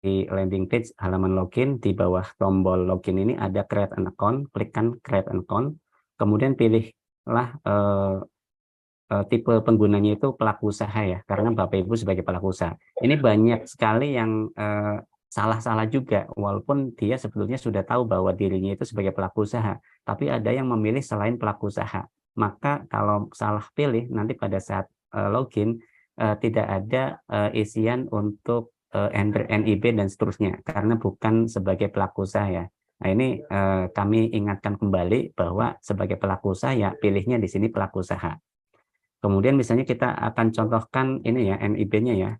landing page halaman login, di bawah tombol login ini ada create an account, klikkan create an account, kemudian pilihlah tipe penggunanya itu pelaku usaha ya, karena Bapak Ibu sebagai pelaku usaha. Ini banyak sekali yang salah-salah juga, walaupun dia sebetulnya sudah tahu bahwa dirinya itu sebagai pelaku usaha, tapi ada yang memilih selain pelaku usaha. Maka kalau salah pilih, nanti pada saat login, tidak ada isian untuk enter NIB dan seterusnya, karena bukan sebagai pelaku usaha ya. Nah ini kami ingatkan kembali bahwa sebagai pelaku usaha ya pilihnya di sini pelaku usaha. Kemudian misalnya kita akan contohkan ini ya NIB-nya ya,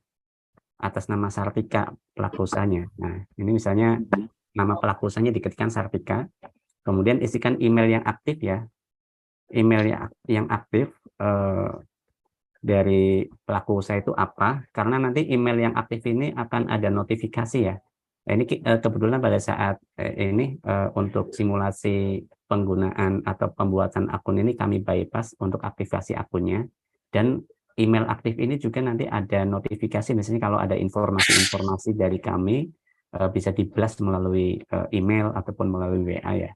atas nama Sartika pelaku usahanya. Nah ini misalnya nama pelaku usahanya diketikkan Sartika, kemudian isikan email yang aktif ya, email yang aktif dari pelaku usaha itu apa, karena nanti email yang aktif ini akan ada notifikasi ya. Nah, ini kebetulan pada saat ini untuk simulasi penggunaan atau pembuatan akun ini kami bypass untuk aktivasi akunnya, dan email aktif ini juga nanti ada notifikasi, misalnya kalau ada informasi-informasi dari kami bisa di-blast melalui email ataupun melalui WA ya.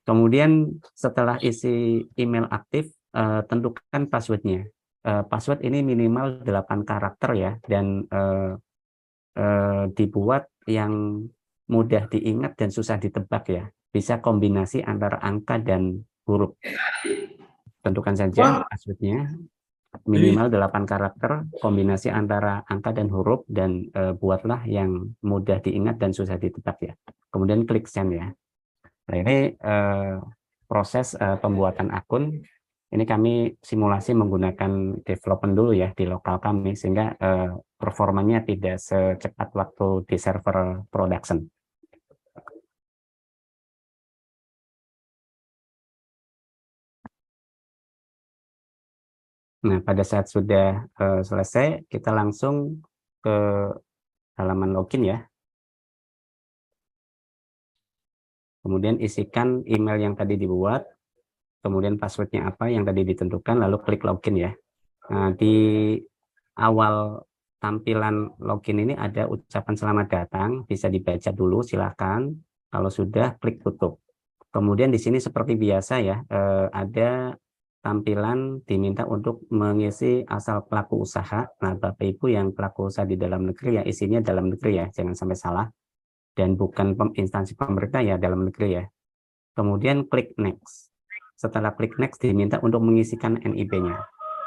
Kemudian setelah isi email aktif, tentukan passwordnya. Password ini minimal 8 karakter ya, dan dibuat yang mudah diingat dan susah ditebak ya. Bisa kombinasi antara angka dan huruf. Tentukan saja passwordnya, minimal 8 karakter, kombinasi antara angka dan huruf, dan buatlah yang mudah diingat dan susah ditebak ya. Kemudian klik send ya. Nah ini proses pembuatan akun. Ini kami simulasi menggunakan development dulu ya di lokal kami, sehingga performanya tidak secepat waktu di server production. Nah, pada saat sudah selesai, kita langsung ke halaman login ya. Kemudian isikan email yang tadi dibuat, kemudian passwordnya apa yang tadi ditentukan, lalu klik login ya. Nah, di awal tampilan login ini ada ucapan selamat datang, bisa dibaca dulu silahkan. Kalau sudah, klik tutup. Kemudian di sini seperti biasa ya, ada tampilan diminta untuk mengisi asal pelaku usaha. Nah, Bapak Ibu yang pelaku usaha di dalam negeri ya, isinya dalam negeri ya, jangan sampai salah. Dan bukan instansi pemerintah ya, dalam negeri ya. Kemudian klik next. Setelah klik next, diminta untuk mengisikan NIB-nya.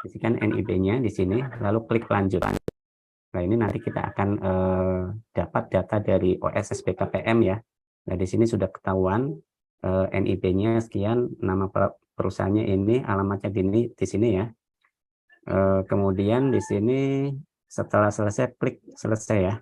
Isikan NIB-nya di sini, lalu klik lanjut. Nah, ini nanti kita akan dapat data dari OS SBKPM ya. Nah, di sini sudah ketahuan NIB-nya sekian, nama perusahaannya ini, alamatnya di sini ya. Kemudian di sini setelah selesai, klik selesai ya.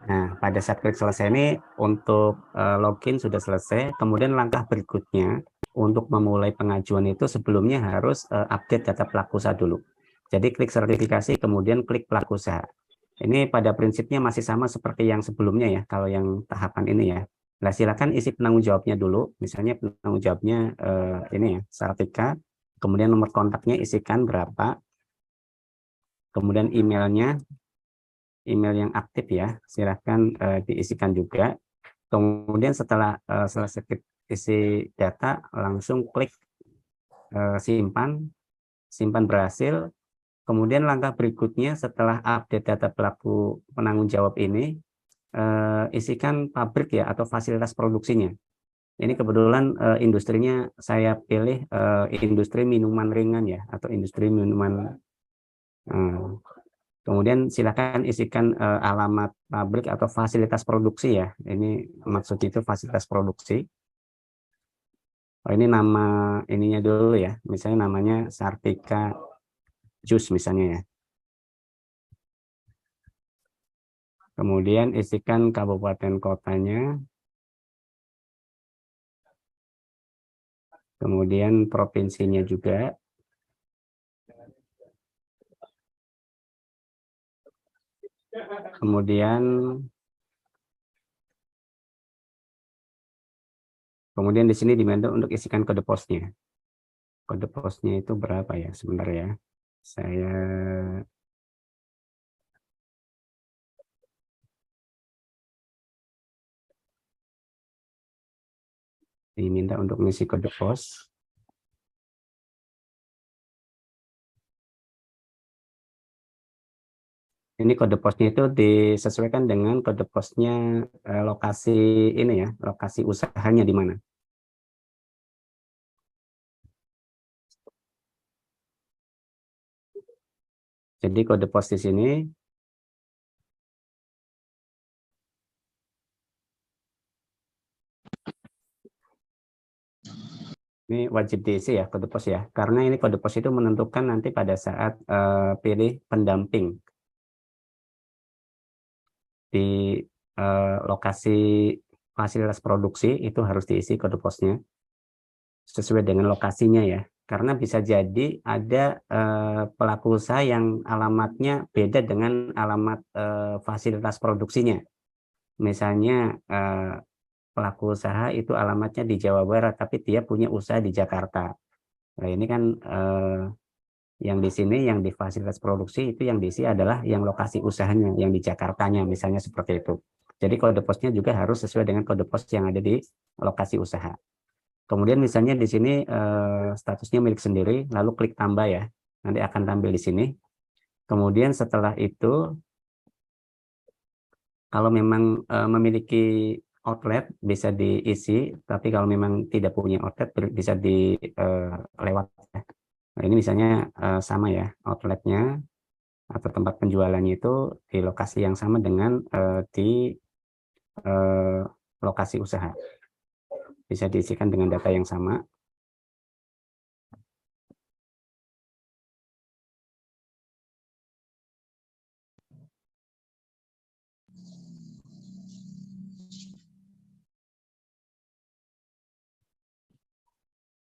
Nah, pada saat klik selesai ini untuk login sudah selesai. Kemudian langkah berikutnya untuk memulai pengajuan itu sebelumnya harus update data pelaku usaha dulu. Jadi klik sertifikasi, kemudian klik pelaku usaha. Ini pada prinsipnya masih sama seperti yang sebelumnya ya, kalau yang tahapan ini ya. Nah, silakan isi penanggung jawabnya dulu. Misalnya penanggung jawabnya ini ya, Sartika. Kemudian nomor kontaknya isikan berapa. Kemudian emailnya, email yang aktif ya, silahkan diisikan juga. Kemudian setelah selesai isi data, langsung klik simpan, simpan berhasil. Kemudian langkah berikutnya setelah update data pelaku penanggung jawab ini, isikan pabrik ya atau fasilitas produksinya. Ini kebetulan industrinya saya pilih industri minuman ringan ya, atau industri minuman. Kemudian silakan isikan alamat pabrik atau fasilitas produksi ya. Ini maksudnya itu fasilitas produksi. Oh, ini nama ininya dulu ya. Misalnya namanya Sartika Jus misalnya ya. Kemudian isikan kabupaten kotanya. Kemudian provinsinya juga. Kemudian di sini diminta untuk isikan kode posnya. Kode posnya itu berapa ya? Sebentar ya. Saya diminta untuk mengisi kode pos. Ini kode posnya itu disesuaikan dengan kode posnya lokasi ini ya, lokasi usahanya di mana. Jadi kode pos di sini ini wajib diisi ya kode pos ya, karena ini kode pos itu menentukan nanti pada saat pilih pendamping di lokasi fasilitas produksi itu harus diisi kode posnya sesuai dengan lokasinya ya. Karena bisa jadi ada pelaku usaha yang alamatnya beda dengan alamat fasilitas produksinya. Misalnya pelaku usaha itu alamatnya di Jawa Barat, tapi dia punya usaha di Jakarta. Nah ini kan yang di sini yang di fasilitas produksi itu yang diisi adalah yang lokasi usahanya, yang di Jakartanya misalnya seperti itu. Jadi kode posnya juga harus sesuai dengan kode pos yang ada di lokasi usaha. Kemudian misalnya di sini statusnya milik sendiri, lalu klik tambah ya, nanti akan tampil di sini. Kemudian setelah itu, kalau memang memiliki outlet bisa diisi, tapi kalau memang tidak punya outlet bisa dilewat. Nah ini misalnya sama ya, outletnya atau tempat penjualannya itu di lokasi yang sama dengan di lokasi usaha. Bisa diisikan dengan data yang sama.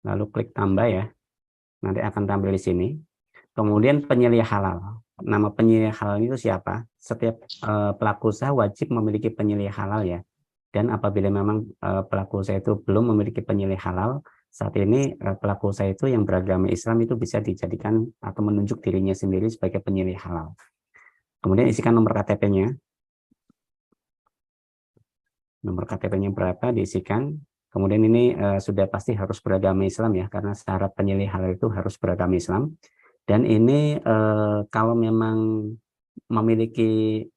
Lalu klik tambah ya, nanti akan tampil di sini. Kemudian penyelih halal. Nama penyelih halal itu siapa? Setiap pelaku usaha wajib memiliki penyelih halal ya. Dan apabila memang pelaku usaha itu belum memiliki penyelih halal, saat ini pelaku usaha itu yang beragama Islam itu bisa dijadikan atau menunjuk dirinya sendiri sebagai penyelih halal. Kemudian isikan nomor KTP-nya. Nomor KTP-nya berapa diisikan. Kemudian ini sudah pasti harus beragama Islam ya, karena syarat penyelih halal itu harus beragama Islam. Dan ini kalau memang memiliki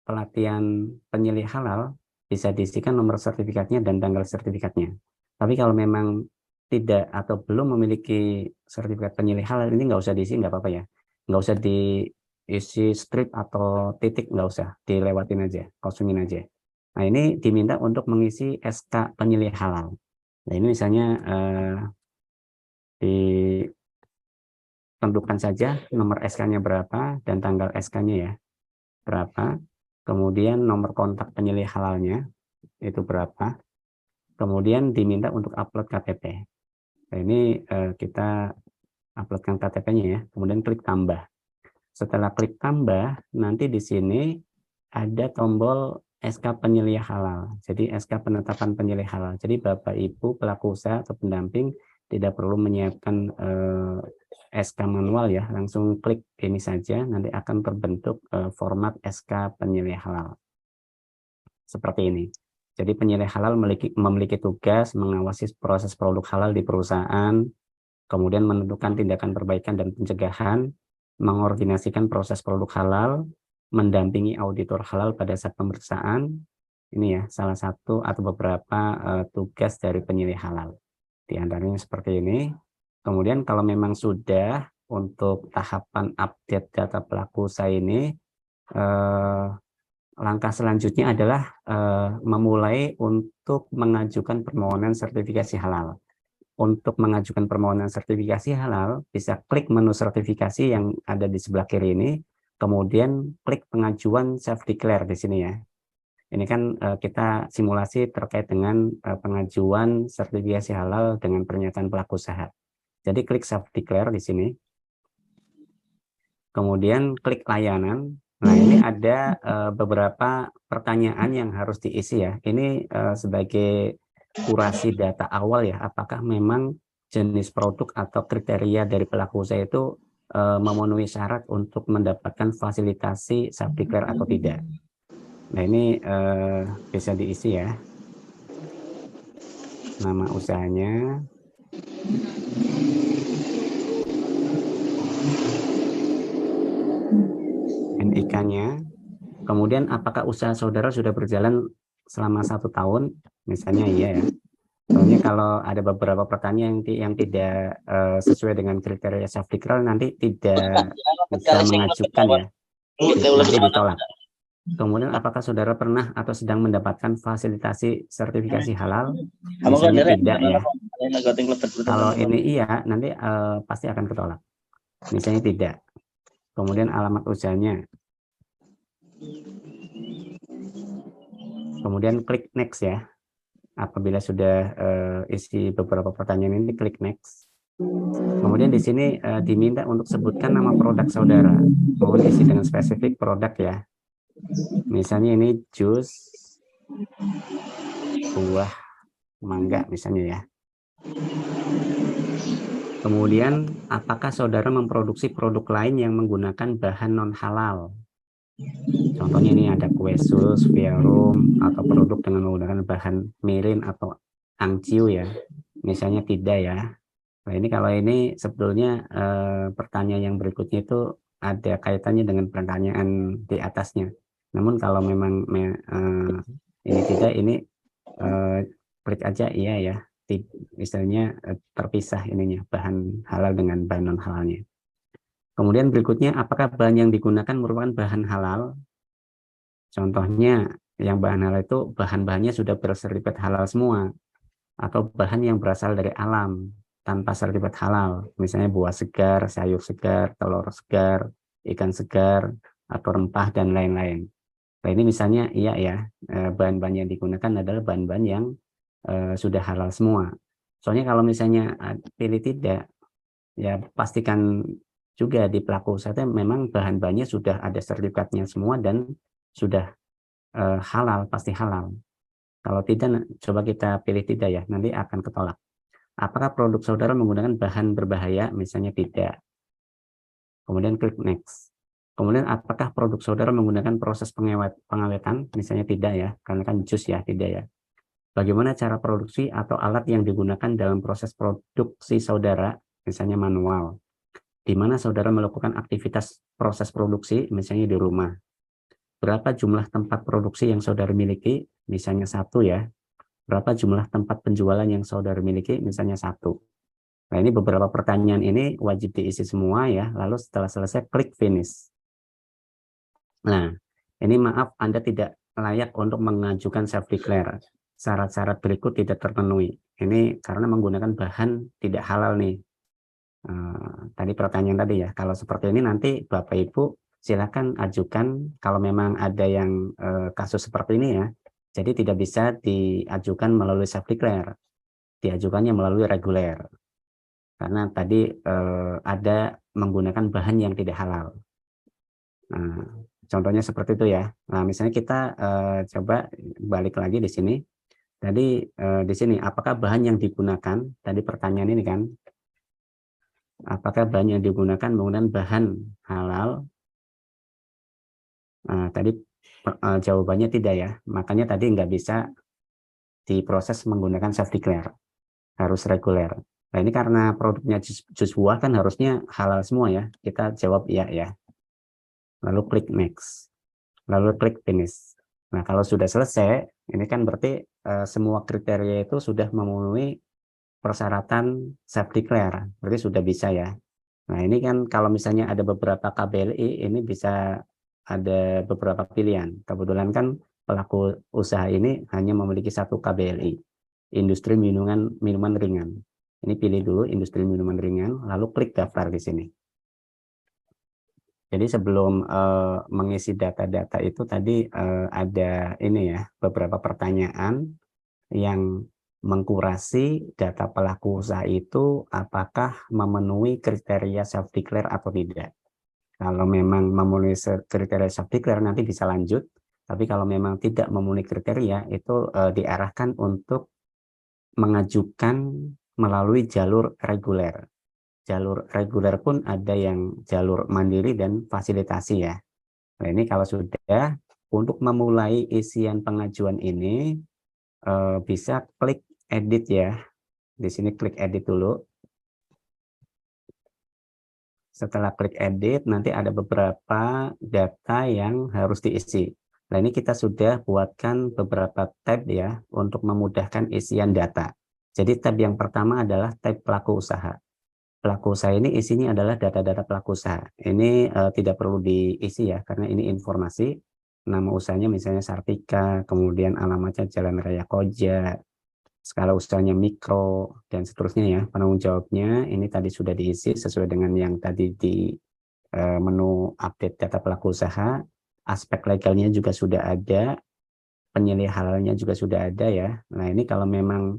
pelatihan penyelih halal, bisa diisikan nomor sertifikatnya dan tanggal sertifikatnya. Tapi kalau memang tidak atau belum memiliki sertifikat penyelih halal, ini nggak usah diisi, nggak apa-apa ya. Nggak usah diisi strip atau titik, nggak usah, dilewatin aja, kosongin aja. Nah ini diminta untuk mengisi SK penyelih halal. Nah ini misalnya ditentukan saja nomor SK-nya berapa dan tanggal SK-nya ya berapa. Kemudian nomor kontak penyelih halalnya itu berapa. Kemudian diminta untuk upload KTP. Nah, ini kita uploadkan KTP-nya ya. Kemudian klik tambah. Setelah klik tambah, nanti di sini ada tombol SK penyelih halal. Jadi SK penetapan penyelih halal. Jadi Bapak Ibu pelaku usaha atau pendamping tidak perlu menyiapkan SK manual ya, langsung klik ini saja, nanti akan terbentuk format SK penyelih halal. Seperti ini. Jadi penyelih halal memiliki tugas mengawasi proses produk halal di perusahaan, kemudian menentukan tindakan perbaikan dan pencegahan, mengordinasikan proses produk halal, mendampingi auditor halal pada saat pemeriksaan. Ini ya salah satu atau beberapa tugas dari penyelih halal. Di antaranya seperti ini. Kemudian kalau memang sudah untuk tahapan update data pelaku usaha ini, langkah selanjutnya adalah memulai untuk mengajukan permohonan sertifikasi halal. Untuk mengajukan permohonan sertifikasi halal, bisa klik menu sertifikasi yang ada di sebelah kiri ini, kemudian klik pengajuan self-declare di sini ya. Ini kan kita simulasi terkait dengan pengajuan sertifikasi halal dengan pernyataan pelaku usaha. Jadi klik self-declare di sini. Kemudian klik layanan. Nah ini ada beberapa pertanyaan yang harus diisi ya. Ini sebagai kurasi data awal ya. Apakah memang jenis produk atau kriteria dari pelaku usaha itu memenuhi syarat untuk mendapatkan fasilitasi self-declare atau tidak. Nah ini bisa diisi ya. nama usahanya, NIK-nya, kemudian apakah usaha saudara sudah berjalan selama 1 tahun, misalnya iya ya. Soalnya kalau ada beberapa pertanyaan yang tidak sesuai dengan kriteria self declare nanti tidak bisa mengajukan ya, nanti ditolak. Kemudian apakah saudara pernah atau sedang mendapatkan fasilitasi sertifikasi halal? Misalnya tidak ya. Kalau ini iya, nanti pasti akan ketolak. Misalnya tidak. Kemudian alamat usahanya. Kemudian klik next ya. Apabila sudah isi beberapa pertanyaan ini, klik next. Kemudian di sini diminta untuk sebutkan nama produk saudara. Mohon isi dengan spesifik produk ya. Misalnya ini jus buah mangga misalnya ya. Kemudian apakah saudara memproduksi produk lain yang menggunakan bahan non halal? Contohnya ini ada kue sus, verum, atau produk dengan menggunakan bahan mirin atau angciu ya. Misalnya tidak ya. Nah ini kalau ini sebetulnya pertanyaan yang berikutnya itu ada kaitannya dengan pertanyaan di atasnya. Namun kalau memang ini tidak, ini klik aja iya ya. Misalnya terpisah ininya bahan halal dengan bahan non halalnya. Kemudian berikutnya apakah bahan yang digunakan merupakan bahan halal? Contohnya yang bahan halal itu bahan-bahannya sudah bersertifikat halal semua atau bahan yang berasal dari alam tanpa sertifikat halal, misalnya buah segar, sayur segar, telur segar, ikan segar, atau rempah dan lain-lain. Nah ini misalnya iya ya, bahan-bahan yang digunakan adalah bahan-bahan yang sudah halal semua. Soalnya kalau misalnya pilih tidak, ya pastikan juga di pelaku usaha memang bahan-bahannya sudah ada sertifikatnya semua dan sudah halal, pasti halal. Kalau tidak, coba kita pilih tidak ya, nanti akan ketolak. Apakah produk saudara menggunakan bahan berbahaya? Misalnya tidak. Kemudian klik next. Kemudian apakah produk saudara menggunakan proses pengawetan? Misalnya tidak ya, karena kan jus ya, tidak ya. Bagaimana cara produksi atau alat yang digunakan dalam proses produksi saudara? Misalnya manual. Di mana saudara melakukan aktivitas proses produksi, misalnya di rumah. Berapa jumlah tempat produksi yang saudara miliki? Misalnya 1 ya. Berapa jumlah tempat penjualan yang saudara miliki? Misalnya 1. Nah, ini beberapa pertanyaan ini wajib diisi semua ya. Lalu setelah selesai, klik finish. Nah, ini maaf Anda tidak layak untuk mengajukan self-declare. Syarat-syarat berikut tidak terpenuhi. Ini karena menggunakan bahan tidak halal nih. Tadi pertanyaan tadi ya, kalau seperti ini nanti Bapak Ibu silakan ajukan kalau memang ada yang kasus seperti ini ya. Jadi tidak bisa diajukan melalui self declare, diajukannya melalui reguler. Karena tadi ada menggunakan bahan yang tidak halal. Nah, contohnya seperti itu ya. Nah, misalnya kita coba balik lagi di sini. Tadi di sini apakah bahan yang digunakan? Tadi pertanyaan ini kan. Apakah bahan yang digunakan menggunakan bahan halal? Nah, tadi jawabannya tidak ya. Makanya tadi nggak bisa diproses menggunakan self declare, harus reguler. Nah ini karena produknya jus buah kan harusnya halal semua ya. Kita jawab iya ya. Lalu klik next. Lalu klik finish. Nah kalau sudah selesai, ini kan berarti semua kriteria itu sudah memenuhi persyaratan self declare. Berarti sudah bisa ya. Nah ini kan kalau misalnya ada beberapa KBLI, ini bisa ada beberapa pilihan. Kebetulan kan pelaku usaha ini hanya memiliki 1 KBLI, industri minuman ringan. Ini pilih dulu industri minuman ringan, lalu klik daftar di sini. Jadi sebelum mengisi data-data itu tadi ada ini ya, beberapa pertanyaan yang mengkurasi data pelaku usaha itu apakah memenuhi kriteria self declare atau tidak. Kalau memang memenuhi kriteria self declare nanti bisa lanjut, tapi kalau memang tidak memenuhi kriteria itu diarahkan untuk mengajukan melalui jalur reguler. Jalur reguler pun ada yang jalur mandiri dan fasilitasi ya. Nah ini kalau sudah, untuk memulai isian pengajuan ini bisa klik edit ya. Di sini klik edit dulu. Setelah klik edit, nanti ada beberapa data yang harus diisi. Nah, ini kita sudah buatkan beberapa tab ya untuk memudahkan isian data. Jadi tab yang pertama adalah tab pelaku usaha. Pelaku usaha ini isinya adalah data-data pelaku usaha. Ini tidak perlu diisi ya, karena ini informasi. Nama usahanya misalnya Sartika, kemudian alamatnya Jalan Raya Koja, skala usahanya mikro, dan seterusnya ya. Penanggung jawabnya ini tadi sudah diisi sesuai dengan yang tadi di menu update data pelaku usaha. Aspek legalnya juga sudah ada, penilai halalnya juga sudah ada ya. Nah ini kalau memang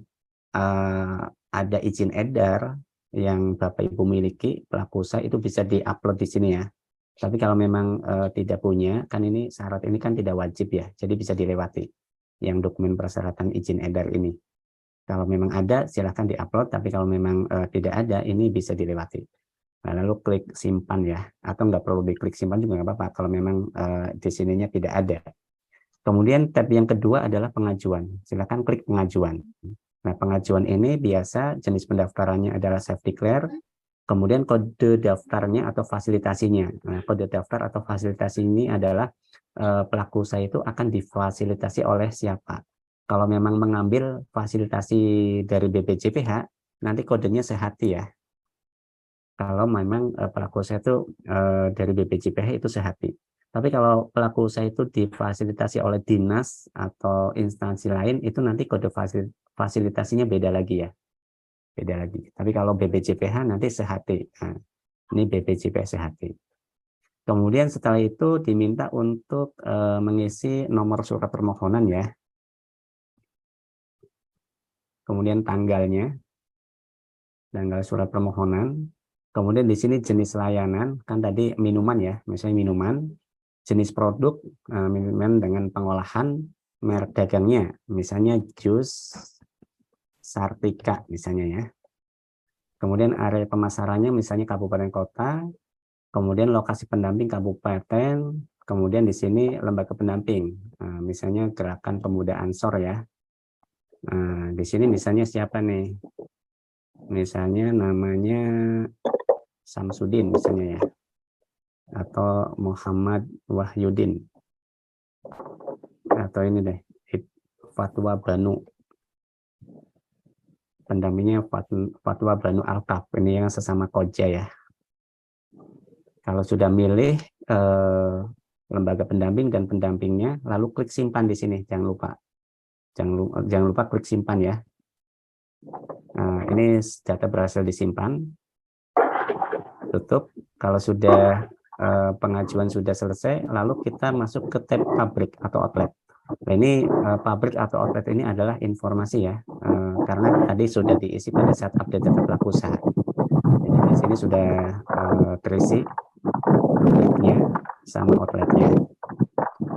ada izin edar yang Bapak Ibu miliki pelaku usaha itu bisa diupload di sini ya. Tapi kalau memang tidak punya, kan ini syarat ini kan tidak wajib ya, jadi bisa dilewati yang dokumen persyaratan izin edar ini. Kalau memang ada silahkan diupload, tapi kalau memang tidak ada ini bisa dilewati. Nah, lalu klik simpan ya, atau nggak perlu diklik simpan juga nggak apa-apa kalau memang di sininya tidak ada. Kemudian tab yang kedua adalah pengajuan. Silakan klik pengajuan. Nah, pengajuan ini biasa jenis pendaftarannya adalah self declare, kemudian kode daftarnya atau fasilitasinya. Nah, kode daftar atau fasilitasi ini adalah pelaku usaha itu akan difasilitasi oleh siapa. Kalau memang mengambil fasilitasi dari BPJPH, nanti kodenya Sehati ya. Kalau memang pelaku usaha itu dari BPJPH itu Sehati. Tapi kalau pelaku usaha itu difasilitasi oleh dinas atau instansi lain, itu nanti kode fasilitasinya beda lagi ya. Beda lagi. Tapi kalau BPJPH nanti Sehati. Nah, ini BPJPH Sehati. Kemudian setelah itu diminta untuk mengisi nomor surat permohonan ya. Kemudian tanggalnya, tanggal surat permohonan. Kemudian di sini jenis layanan, kan tadi minuman ya, misalnya minuman, jenis produk, minuman dengan pengolahan, merek dagangnya, misalnya jus Sartika misalnya ya. Kemudian area pemasarannya misalnya kabupaten kota, kemudian lokasi pendamping kabupaten, kemudian di sini lembaga pendamping, misalnya Gerakan Pemuda Ansor ya. Nah, di sini misalnya siapa nih? Misalnya namanya Samsudin misalnya ya, atau Muhammad Wahyudin, atau ini deh Fatwa Banu, pendampingnya Fatwa Banu Alkaf, ini yang sesama koja ya. Kalau sudah milih lembaga pendamping dan pendampingnya, lalu klik simpan di sini, jangan lupa klik simpan ya. Nah, ini data berhasil disimpan, tutup. Kalau sudah pengajuan sudah selesai, lalu kita masuk ke tab pabrik atau outlet. Nah, ini pabrik atau outlet ini adalah informasi ya, karena tadi sudah diisi pada saat update data pelaku usaha. Jadi di sini sudah terisi pabriknya sama outletnya.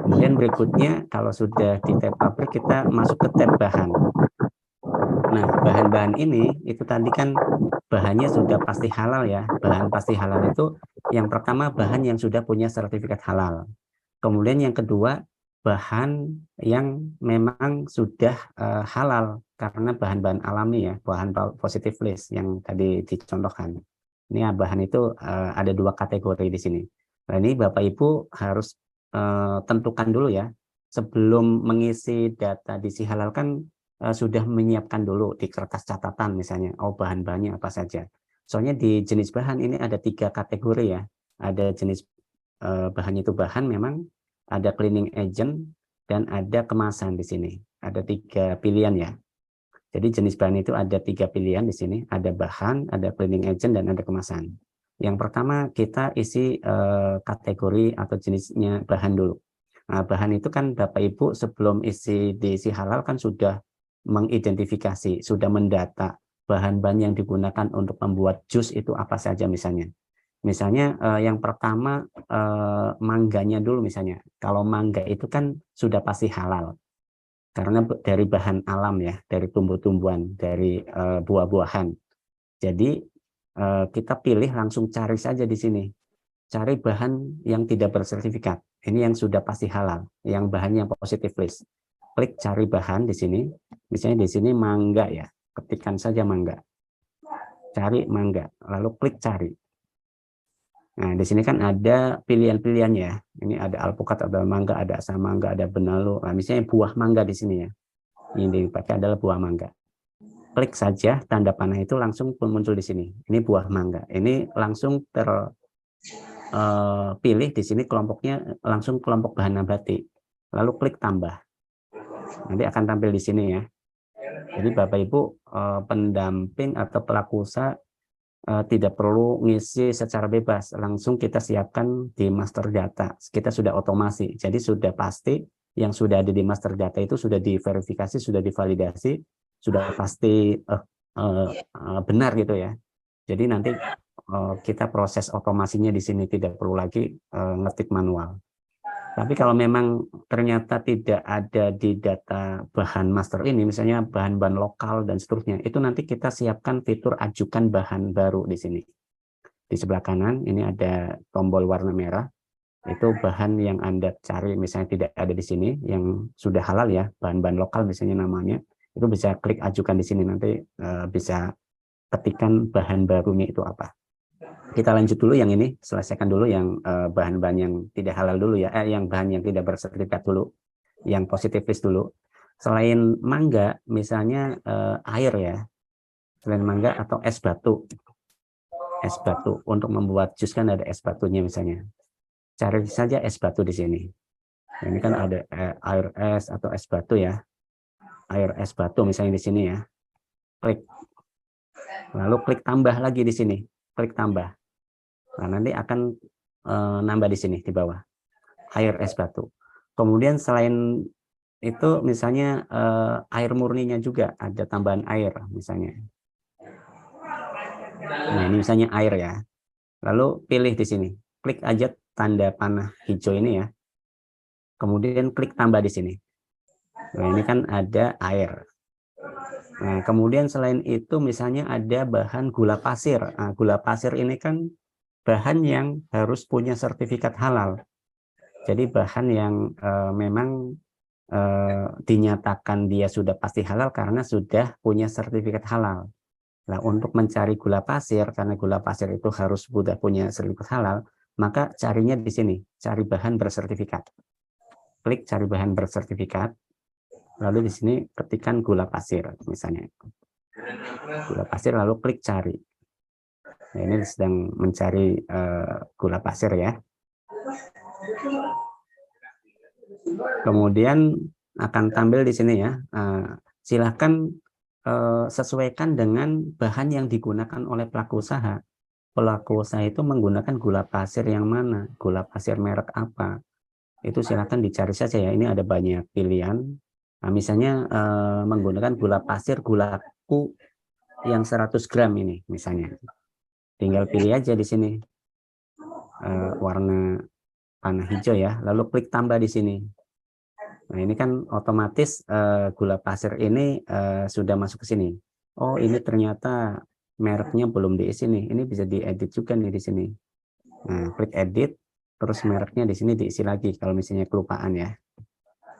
Kemudian berikutnya, kalau sudah di tab pabrik, kita masuk ke tab bahan. Nah, bahan-bahan ini itu tadi kan bahannya sudah pasti halal ya. Bahan pasti halal itu yang pertama bahan yang sudah punya sertifikat halal. Kemudian yang kedua bahan yang memang sudah halal karena bahan-bahan alami ya, bahan positive list yang tadi dicontohkan. Ini bahan itu ada dua kategori di sini. Nah, ini Bapak Ibu harus tentukan dulu ya. Sebelum mengisi data di si halal kan sudah menyiapkan dulu di kertas catatan misalnya, bahan-bahannya apa saja. Soalnya di jenis bahan ini ada 3 kategori ya. Ada jenis bahannya itu bahan memang, ada cleaning agent, dan ada kemasan di sini. Ada 3 pilihan ya. Jadi jenis bahan itu ada 3 pilihan di sini. Ada bahan, ada cleaning agent, dan ada kemasan. Yang pertama kita isi kategori atau jenisnya bahan dulu. Nah, bahan itu kan Bapak Ibu sebelum diisi halal kan sudah mengidentifikasi, sudah mendata bahan-bahan yang digunakan untuk membuat jus itu apa saja misalnya. Misalnya yang pertama mangganya dulu misalnya. Kalau mangga itu kan sudah pasti halal. Karena dari bahan alam ya, dari tumbuh-tumbuhan, dari buah-buahan. Jadi kita pilih langsung cari saja di sini. Cari bahan yang tidak bersertifikat. Ini yang sudah pasti halal, yang bahannya positive list. Klik cari bahan di sini. Misalnya di sini mangga ya. ketikkan saja mangga. Cari mangga, lalu klik cari. Nah, di sini kan ada pilihan-pilihan ya. Ini ada alpukat, ada mangga, ada asam mangga, ada benalu. Nah, misalnya buah mangga di sini ya. Yang dipakai adalah buah mangga. Klik saja tanda panah itu langsung muncul di sini. Ini buah mangga. Ini langsung terpilih di sini kelompoknya langsung kelompok bahan nabati. Lalu klik tambah. Nanti akan tampil di sini ya. Jadi Bapak Ibu pendamping atau pelaku usaha tidak perlu ngisi secara bebas, langsung kita siapkan di master data. Kita sudah otomasi, jadi sudah pasti yang sudah ada di master data itu sudah diverifikasi, sudah divalidasi, sudah pasti benar gitu ya. Jadi nanti kita proses otomasinya di sini tidak perlu lagi ngetik manual. Tapi kalau memang ternyata tidak ada di data bahan master ini, misalnya bahan-bahan lokal dan seterusnya, itu nanti kita siapkan fitur ajukan bahan baru di sini. Di sebelah kanan ini ada tombol warna merah, itu bahan yang Anda cari misalnya tidak ada di sini, yang sudah halal ya, bahan-bahan lokal misalnya namanya, itu bisa klik ajukan di sini, nanti bisa ketikkan bahan barunya itu apa. Kita lanjut dulu yang ini, selesaikan dulu yang bahan-bahan yang tidak halal dulu ya, yang bahan yang tidak bersertifikat dulu, yang positif list dulu. Selain mangga, misalnya air ya, selain mangga atau es batu. Es batu, untuk membuat jus kan ada es batunya misalnya. Cari saja es batu di sini. Ini kan ada air es atau es batu ya. Air es batu misalnya di sini ya. Klik. Lalu klik tambah lagi di sini. Klik tambah. Nah, nanti akan nambah di sini di bawah air es batu. Kemudian selain itu misalnya air murninya juga ada tambahan air misalnya. Nah, ini misalnya air ya. Lalu pilih di sini. Klik aja tanda panah hijau ini ya. Kemudian klik tambah di sini. Nah, ini kan ada air. Nah, kemudian selain itu misalnya ada bahan gula pasir. Nah, gula pasir ini kan bahan yang harus punya sertifikat halal. Jadi bahan yang memang dinyatakan dia sudah pasti halal karena sudah punya sertifikat halal. Nah, untuk mencari gula pasir, karena gula pasir itu harus sudah punya sertifikat halal, maka carinya di sini, cari bahan bersertifikat. Klik cari bahan bersertifikat, lalu di sini ketikkan gula pasir, misalnya. Gula pasir, lalu klik cari. Nah, ini sedang mencari gula pasir ya. Kemudian akan tampil di sini ya. Silahkan sesuaikan dengan bahan yang digunakan oleh pelaku usaha. Pelaku usaha itu menggunakan gula pasir yang mana, gula pasir merek apa. Itu silahkan dicari saja ya. Ini ada banyak pilihan. Nah, misalnya menggunakan gula pasir gulaku yang 100 gram ini misalnya. Tinggal pilih aja di sini warna panah hijau ya, lalu klik tambah di sini. Nah, ini kan otomatis gula pasir ini sudah masuk ke sini. Oh, ini ternyata mereknya belum diisi nih. Ini bisa diedit juga nih di sini. Nah, klik edit, terus mereknya di sini diisi lagi kalau misalnya kelupaan ya.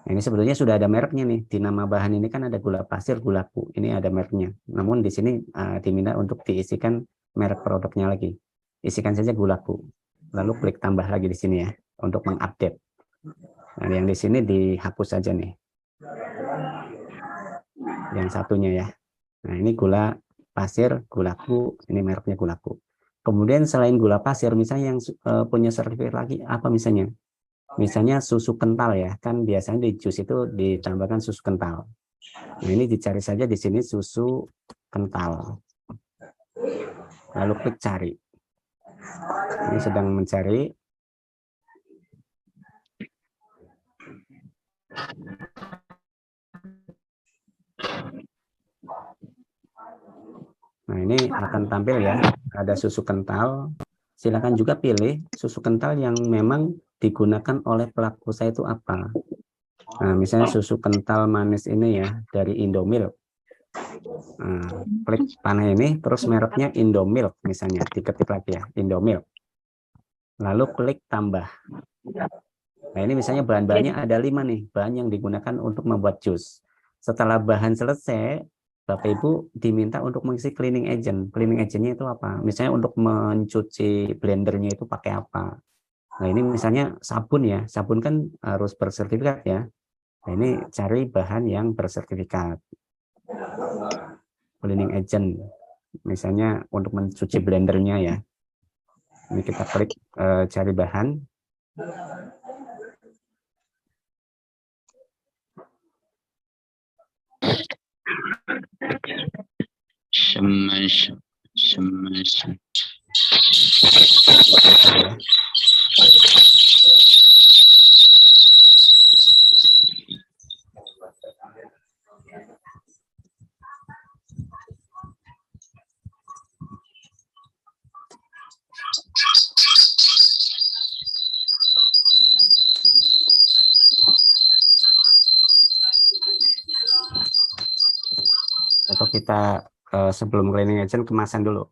Nah, ini sebetulnya sudah ada mereknya nih. Di nama bahan ini kan ada gula pasir, gulaku. Ini ada mereknya. Namun di sini diminta untuk diisikan merek produknya lagi. Isikan saja gulaku. Lalu klik tambah lagi di sini ya untuk mengupdate. Nah, yang di sini dihapus saja nih. Yang satunya ya. Nah, ini gula pasir, gulaku, ini mereknya gulaku. Kemudian selain gula pasir, misalnya yang punya sertifikat lagi, apa misalnya? Misalnya susu kental ya, kan biasanya di jus itu ditambahkan susu kental. Nah, ini dicari saja di sini susu kental. Lalu klik cari. Ini sedang mencari. Nah, ini akan tampil ya, ada susu kental. Silakan juga pilih susu kental yang memang digunakan oleh pelaku usaha itu apa. Nah, misalnya susu kental manis ini ya, dari Indomilk. Nah, klik panah ini, terus mereknya Indomilk misalnya, diketik lagi ya, Indomilk. Lalu klik tambah. Nah, ini misalnya bahan-bahannya ada 5 nih, bahan yang digunakan untuk membuat jus. Setelah bahan selesai, Bapak Ibu diminta untuk mengisi cleaning agent. Cleaning agentnya itu apa? Misalnya untuk mencuci blendernya itu pakai apa? Nah ini misalnya sabun ya, sabun kan harus bersertifikat ya. Nah, ini cari bahan yang bersertifikat. Cleaning agent, misalnya untuk mencuci blendernya ya. Ini kita klik cari bahan. Ya. Atau kita sebelum cleaning agent kemasan dulu.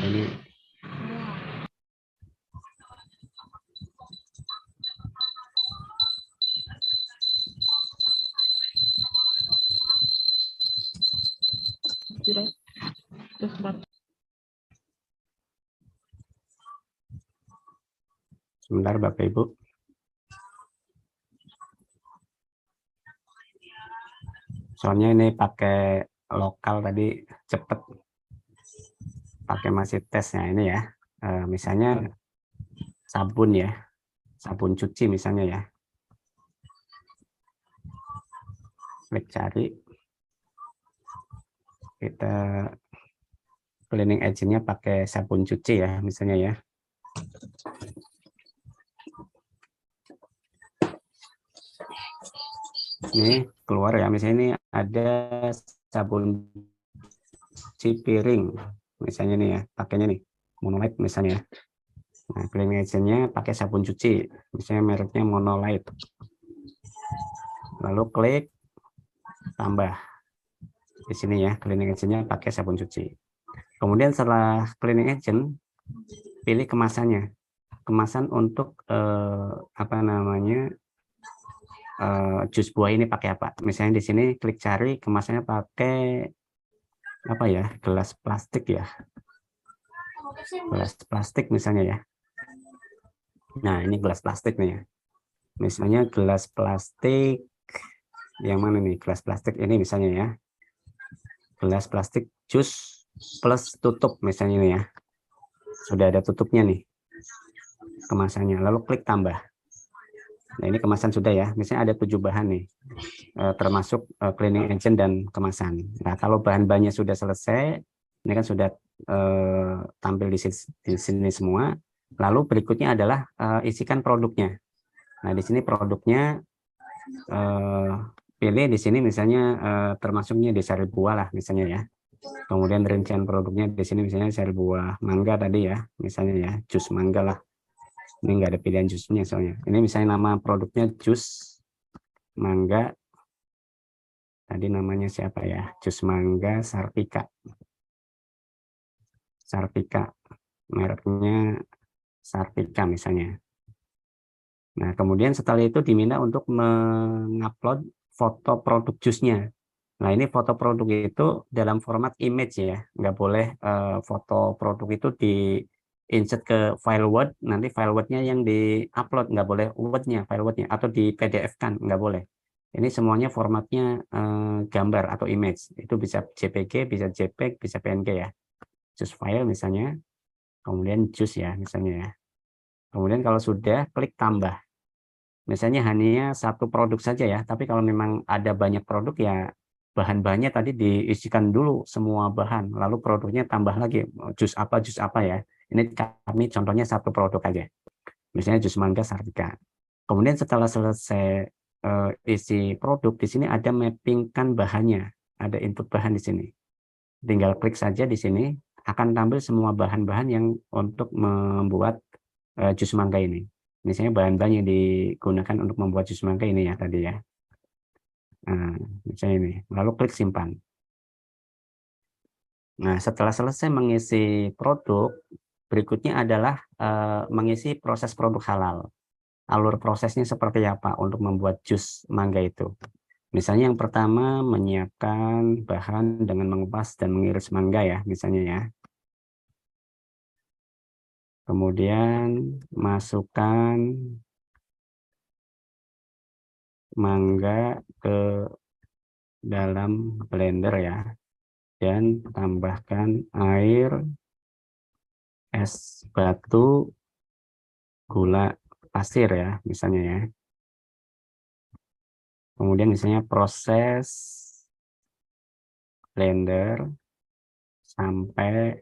Ini sebentar Bapak Ibu. Soalnya ini pakai lokal tadi cepet. Pakai masih tesnya ini ya. Misalnya sabun ya. Sabun cuci misalnya ya. Klik cari. Kita cleaning agentnya pakai sabun cuci ya misalnya ya. Ini keluar ya, misalnya ini ada sabun cuci piring misalnya nih ya, pakainya nih Monolite misalnya. Nah cleaning agentnya pakai sabun cuci misalnya mereknya Monolite, lalu klik tambah di sini ya, cleaning agentnya pakai sabun cuci. Kemudian setelah cleaning agent, pilih kemasannya, kemasan untuk apa namanya, jus buah ini pakai apa. Misalnya di sini klik cari, kemasannya pakai apa ya, gelas plastik ya, gelas plastik misalnya ya. Nah ini gelas plastik nih ya, misalnya gelas plastik yang mana nih, gelas plastik ini misalnya ya, gelas plastik jus plus tutup misalnya nih ya, sudah ada tutupnya nih kemasannya, lalu klik tambah. Nah ini kemasan sudah ya, misalnya ada 7 bahan nih, termasuk cleaning agent dan kemasan. Nah kalau bahan-bahannya sudah selesai, ini kan sudah tampil di sini semua. Lalu berikutnya adalah isikan produknya. Nah di sini produknya pilih di sini misalnya termasuknya di sari buah lah misalnya ya. Kemudian rincian produknya di sini misalnya sari buah mangga tadi ya, misalnya ya, jus mangga lah. Ini enggak ada pilihan jusnya soalnya. Ini misalnya nama produknya jus mangga. Tadi namanya siapa ya? Jus mangga Sartika. Sartika. Mereknya Sartika misalnya. Nah, kemudian setelah itu diminta untuk mengupload foto produk jusnya. Nah, ini foto produk itu dalam format image ya. Nggak boleh foto produk itu di insert ke file Word, nanti file Word-nya yang di-upload, nggak boleh Word-nya, file Word-nya, atau di PDF-kan, nggak boleh. Ini semuanya formatnya gambar atau image. Itu bisa JPG, bisa JPEG, bisa PNG ya. Choose file misalnya, kemudian choose ya misalnya ya. Kemudian kalau sudah, klik tambah. Misalnya hanya satu produk saja ya, tapi kalau memang ada banyak produk ya, bahan-bahannya tadi diisikan dulu semua bahan, lalu produknya tambah lagi, jus apa ya. Ini kami contohnya satu produk aja, misalnya jus mangga Sartika. Kemudian setelah selesai isi produk, di sini ada mappingkan bahannya, ada input bahan di sini. Tinggal klik saja di sini, akan tampil semua bahan-bahan yang untuk membuat jus mangga ini. Misalnya bahan-bahan yang digunakan untuk membuat jus mangga ini ya tadi ya. Nah, misalnya ini, lalu klik simpan. Nah, setelah selesai mengisi produk, berikutnya adalah mengisi proses produk halal. Alur prosesnya seperti apa untuk membuat jus mangga itu. Misalnya yang pertama menyiapkan bahan dengan mengupas dan mengiris mangga ya, misalnya ya. Kemudian masukkan mangga ke dalam blender ya, dan tambahkan air, es batu, gula pasir ya, misalnya ya. Kemudian misalnya proses blender sampai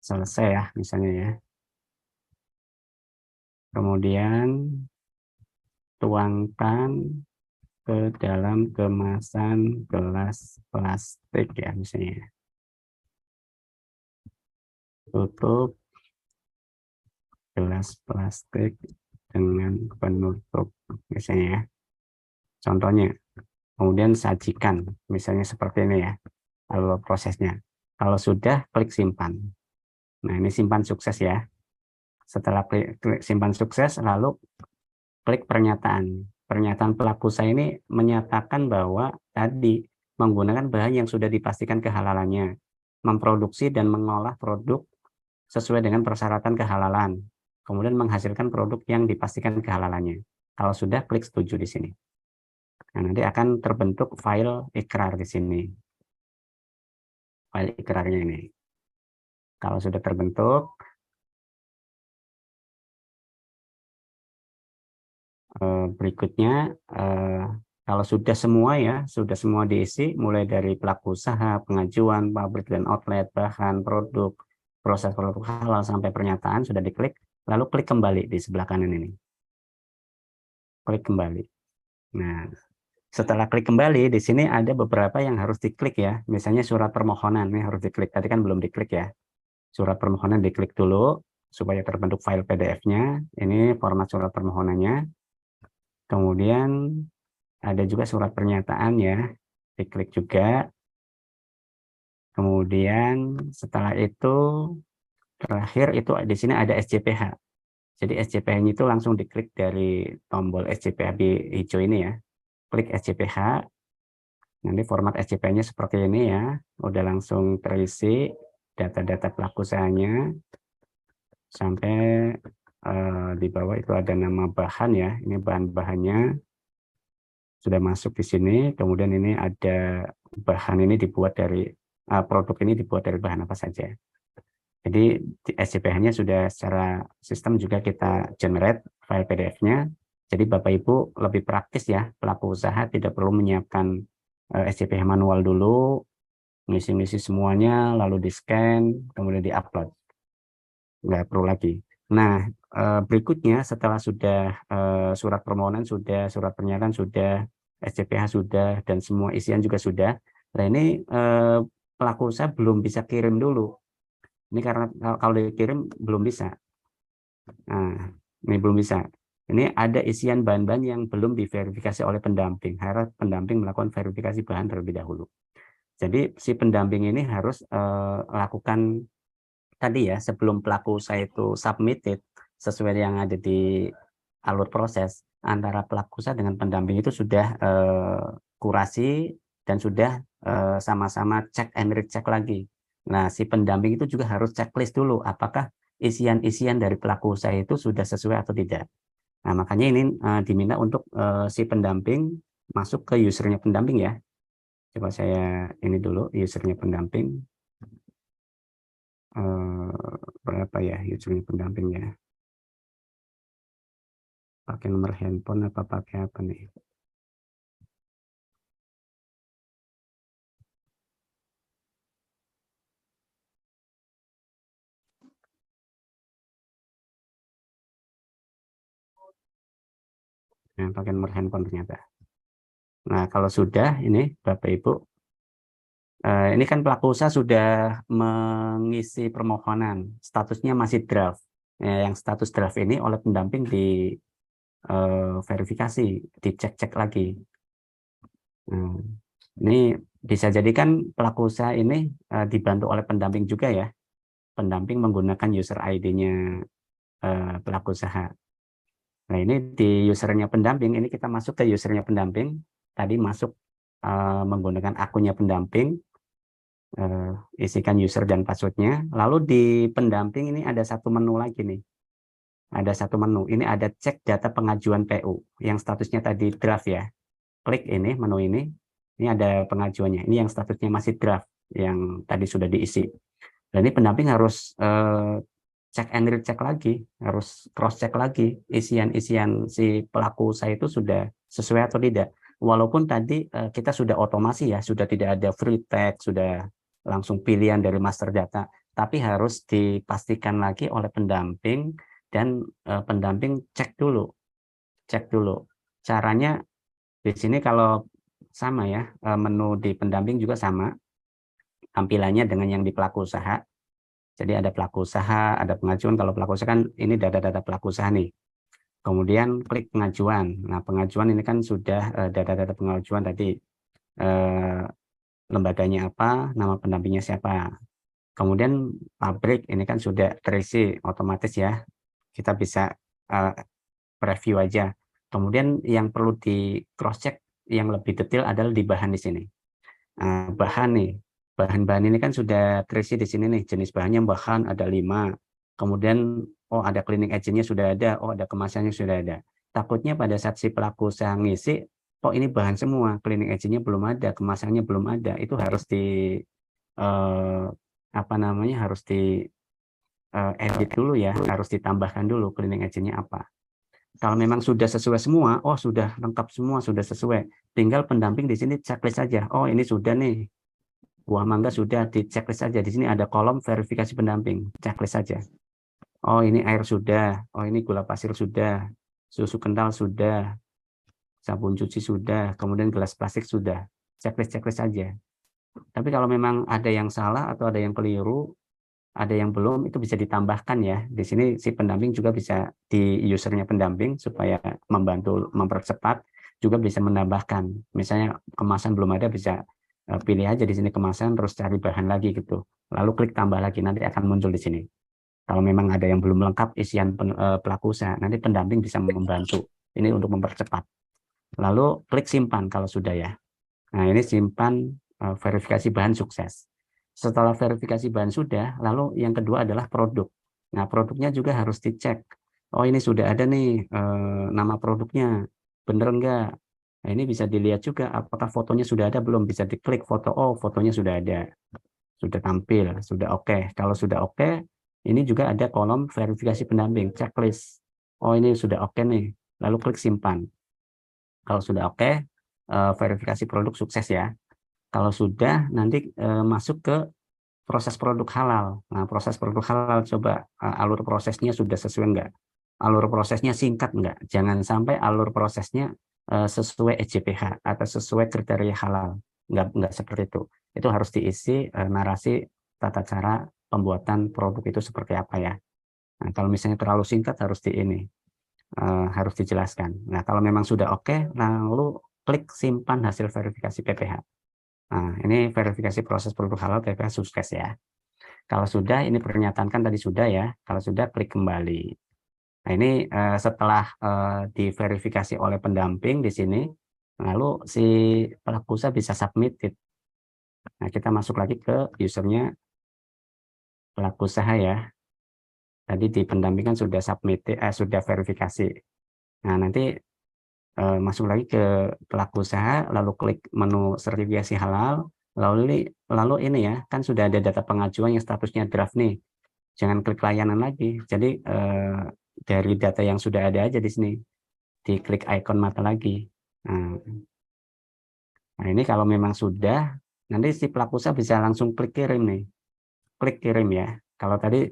selesai ya, misalnya ya. Kemudian tuangkan ke dalam kemasan gelas plastik ya, misalnya. Tutup gelas plastik dengan penutup, misalnya ya. Contohnya, kemudian sajikan, misalnya seperti ini ya, alur prosesnya. Kalau sudah, klik simpan. Nah, ini simpan sukses ya. Setelah klik simpan sukses, lalu klik pernyataan. Pernyataan pelaku usaha ini menyatakan bahwa tadi menggunakan bahan yang sudah dipastikan kehalalannya, memproduksi dan mengolah produk sesuai dengan persyaratan kehalalan, kemudian menghasilkan produk yang dipastikan kehalalannya. Kalau sudah, klik setuju di sini. Nah, nanti akan terbentuk file ikrar di sini. File ikrarnya ini. Kalau sudah terbentuk, berikutnya kalau sudah semua ya, sudah semua diisi, mulai dari pelaku usaha, pengajuan, pabrik dan outlet, bahan, produk, proses produk halal sampai pernyataan sudah diklik, lalu klik kembali di sebelah kanan ini. Klik kembali. Nah, setelah klik kembali, di sini ada beberapa yang harus diklik ya. Misalnya surat permohonan, ini harus diklik. Tadi kan belum diklik ya. Surat permohonan diklik dulu, supaya terbentuk file PDF-nya. Ini format surat permohonannya. Kemudian ada juga surat pernyataan ya. Diklik juga. Kemudian setelah itu, terakhir itu di sini ada SCPH. Jadi SCPH-nya itu langsung diklik dari tombol SCPH di hijau ini ya. Klik SCPH. Nanti format SCP-nya seperti ini ya, udah langsung terisi data-data pelaku usahanya, sampai di bawah itu ada nama bahan ya, ini bahan-bahannya sudah masuk di sini, kemudian ini ada bahan ini dibuat dari, produk ini dibuat dari bahan apa saja. Jadi SCPH-nya sudah secara sistem juga kita generate file PDF-nya, jadi Bapak Ibu lebih praktis ya, pelaku usaha tidak perlu menyiapkan SCPH manual dulu, ngisi-ngisi semuanya, lalu di-scan, kemudian di-upload. Nggak perlu lagi. Nah, berikutnya setelah sudah surat permohonan sudah, surat pernyataan sudah, SCPH sudah, dan semua isian juga sudah, nah ini pelaku usaha belum bisa kirim dulu. Ini karena kalau dikirim belum bisa. Nah, ini belum bisa. Ini ada isian bahan-bahan yang belum diverifikasi oleh pendamping. Harap pendamping melakukan verifikasi bahan terlebih dahulu. Jadi si pendamping ini harus lakukan tadi ya, sebelum pelaku usaha itu submitted sesuai yang ada di alur proses, antara pelaku usaha dengan pendamping itu sudah kurasi dan sudah sama-sama cek and recheck lagi. Nah, si pendamping itu juga harus checklist dulu apakah isian-isian dari pelaku usaha itu sudah sesuai atau tidak. Nah, makanya ini diminta untuk si pendamping masuk ke usernya pendamping ya. Coba saya ini dulu usernya pendamping. Berapa ya usernya pendampingnya? Pakai nomor handphone apa pakai apa nih? Nah, pakai nomor handphone ternyata. Nah, kalau sudah ini Bapak Ibu, ini kan pelaku usaha sudah mengisi permohonan, statusnya masih draft. Yang status draft ini oleh pendamping di verifikasi, dicek-cek lagi. Nah, ini bisa jadi kan pelaku usaha ini dibantu oleh pendamping juga ya. Pendamping menggunakan user ID-nya pelaku usaha. Nah, ini di usernya pendamping, ini kita masuk ke usernya pendamping. Tadi masuk menggunakan akunnya pendamping, isikan user dan passwordnya. Lalu di pendamping ini ada satu menu lagi nih. Ada satu menu. Ini ada cek data pengajuan PU yang statusnya tadi draft ya. Klik ini menu ini. Ini ada pengajuannya. Ini yang statusnya masih draft yang tadi sudah diisi. Dan ini pendamping harus cek and recheck lagi, harus cross check lagi isian-isian si pelaku usaha itu sudah sesuai atau tidak. Walaupun tadi kita sudah otomasi ya, sudah tidak ada free text, sudah langsung pilihan dari master data, tapi harus dipastikan lagi oleh pendamping dan pendamping cek dulu. Caranya di sini kalau sama ya, menu di pendamping juga sama, tampilannya dengan yang di pelaku usaha. Jadi ada pelaku usaha, ada pengajuan. Kalau pelaku usaha kan ini data-data pelaku usaha nih. Kemudian klik pengajuan. Nah, pengajuan ini kan sudah data-data pengajuan tadi. Eh, lembaganya apa, nama pendampingnya siapa. Kemudian pabrik ini kan sudah terisi otomatis ya. Kita bisa preview aja. Kemudian yang perlu di cross check yang lebih detail adalah di bahan di sini. Bahan nih, bahan-bahan ini kan sudah terisi di sini nih, jenis bahannya bahan ada 5, kemudian oh ada cleaning agentnya sudah ada, oh ada kemasannya sudah ada. Takutnya pada saat si pelaku usaha ngisi, oh ini bahan semua, cleaning agentnya belum ada, kemasannya belum ada, itu harus di eh, apa namanya, harus di edit dulu ya, harus ditambahkan dulu cleaning agentnya apa. Kalau memang sudah sesuai semua, oh sudah lengkap semua, sudah sesuai, tinggal pendamping di sini checklist saja. Oh ini sudah nih, buah mangga sudah di checklist saja. Di sini ada kolom verifikasi pendamping, checklist saja. Oh ini air sudah, oh ini gula pasir sudah, susu kental sudah, sabun cuci sudah, kemudian gelas plastik sudah, checklist-checklist saja. Tapi kalau memang ada yang salah atau ada yang keliru, ada yang belum, itu bisa ditambahkan ya. Di sini si pendamping juga bisa di usernya pendamping supaya membantu mempercepat, juga bisa menambahkan. Misalnya kemasan belum ada, bisa pilih aja di sini kemasan, terus cari bahan lagi gitu. Lalu klik tambah lagi, nanti akan muncul di sini. Kalau memang ada yang belum lengkap isian pelaku usaha, nanti pendamping bisa membantu. Ini untuk mempercepat. Lalu klik simpan kalau sudah ya. Nah, ini simpan verifikasi bahan sukses. Setelah verifikasi bahan sudah, lalu yang kedua adalah produk. Nah, produknya juga harus dicek. Oh, ini sudah ada nih nama produknya. Bener enggak? Nah, ini bisa dilihat juga apakah fotonya sudah ada belum. Bisa diklik foto. Oh, fotonya sudah ada. Sudah tampil. Sudah oke. Kalau sudah oke, ini juga ada kolom verifikasi pendamping, checklist. Oh, ini sudah oke nih. Lalu klik simpan. Kalau sudah oke, verifikasi produk sukses ya. Kalau sudah, nanti masuk ke proses produk halal. Nah, proses produk halal coba alur prosesnya sudah sesuai enggak? Alur prosesnya singkat enggak? Jangan sampai alur prosesnya sesuai EJPH atau sesuai kriteria halal. Enggak seperti itu. Itu harus diisi narasi tata cara pembuatan produk itu seperti apa ya. Nah, kalau misalnya terlalu singkat harus di ini harus dijelaskan. Nah, kalau memang sudah oke, lalu klik simpan hasil verifikasi PPH. Nah, ini verifikasi proses produk halal PPH sukses ya. Kalau sudah, ini pernyataan kan tadi sudah ya. Kalau sudah, klik kembali. Nah, ini setelah diverifikasi oleh pendamping di sini, lalu si pelaku usaha bisa submit. Nah, kita masuk lagi ke usernya pelaku usaha ya. Tadi di pendampingan sudah submit, sudah verifikasi. Nah, nanti masuk lagi ke pelaku usaha, lalu klik menu sertifikasi halal, lalu ini ya, kan sudah ada data pengajuan yang statusnya draft nih. Jangan klik layanan lagi. Jadi dari data yang sudah ada aja di sini, diklik ikon mata lagi. Nah, ini kalau memang sudah, nanti si pelaku usaha bisa langsung klik kirim nih. Klik kirim ya. Kalau tadi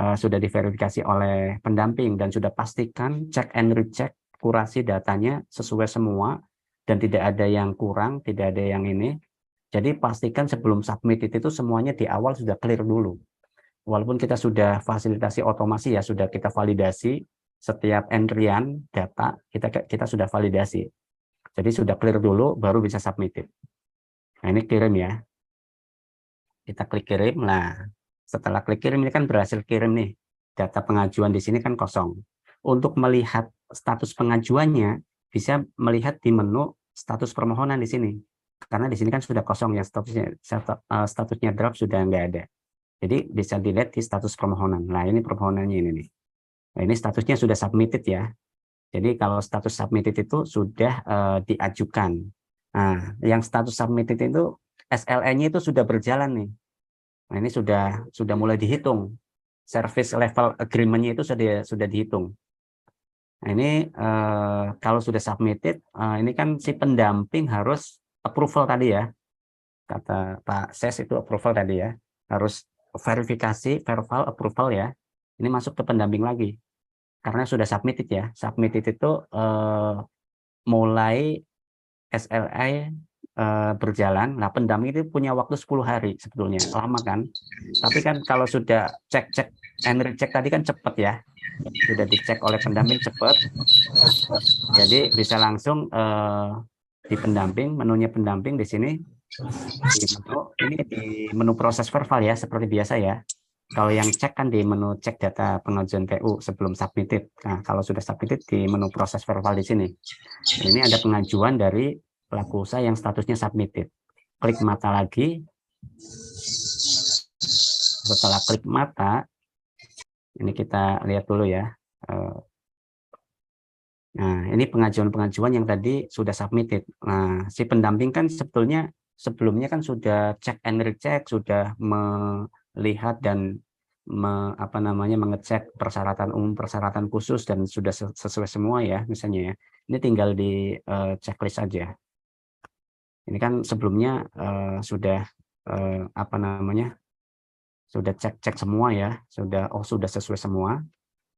sudah diverifikasi oleh pendamping dan sudah pastikan cek and recheck, kurasi datanya sesuai semua dan tidak ada yang kurang, tidak ada yang ini. Jadi pastikan sebelum submit itu semuanya di awal sudah clear dulu. Walaupun kita sudah fasilitasi otomasi ya, sudah kita validasi setiap entryan data kita sudah validasi. Jadi sudah clear dulu baru bisa submit. Nah, ini kirim ya. Kita klik kirim. Nah, setelah klik kirim ini kan berhasil kirim nih. Data pengajuan di sini kan kosong. Untuk melihat status pengajuannya bisa melihat di menu status permohonan di sini. Karena di sini kan sudah kosong ya, statusnya draft sudah nggak ada. Jadi bisa dilihat di status permohonan. Nah, ini permohonannya ini nih. Nah, ini statusnya sudah submitted ya. Jadi kalau status submitted itu sudah diajukan. Nah, yang status submitted itu SLE-nya itu sudah berjalan nih. Nah, ini sudah mulai dihitung. Service level agreement-nya itu sudah dihitung. Nah, ini kalau sudah submitted, ini kan si pendamping harus approval tadi ya. Kata Pak Ses itu approval tadi ya. Harus verifikasi, verbal approval ya. Ini masuk ke pendamping lagi. Karena sudah submitted ya. Submitted itu mulai SLA berjalan. Nah, pendamping itu punya waktu 10 hari sebetulnya. Lama kan? Tapi kan kalau sudah cek and recheck tadi kan cepat ya. Sudah dicek oleh pendamping cepat. Jadi bisa langsung di pendamping, menunya pendamping di sini. Ini di menu proses verbal ya, seperti biasa ya. Kalau yang cek kan di menu cek data pengajuan PU sebelum submitted. Nah, kalau sudah submitted di menu proses verbal di sini. Ini ada pengajuan dari pelaku usaha yang statusnya submitted. Klik mata lagi. Setelah klik mata, ini kita lihat dulu ya. Nah, ini pengajuan-pengajuan yang tadi sudah submitted. Nah, si pendamping kan sebelumnya kan sudah cek and recheck, sudah melihat dan mengecek persyaratan umum, persyaratan khusus dan sudah sesuai semua ya, misalnya ya. Ini tinggal di checklist saja. Ini kan sebelumnya sudah sudah cek semua ya, sudah sesuai semua.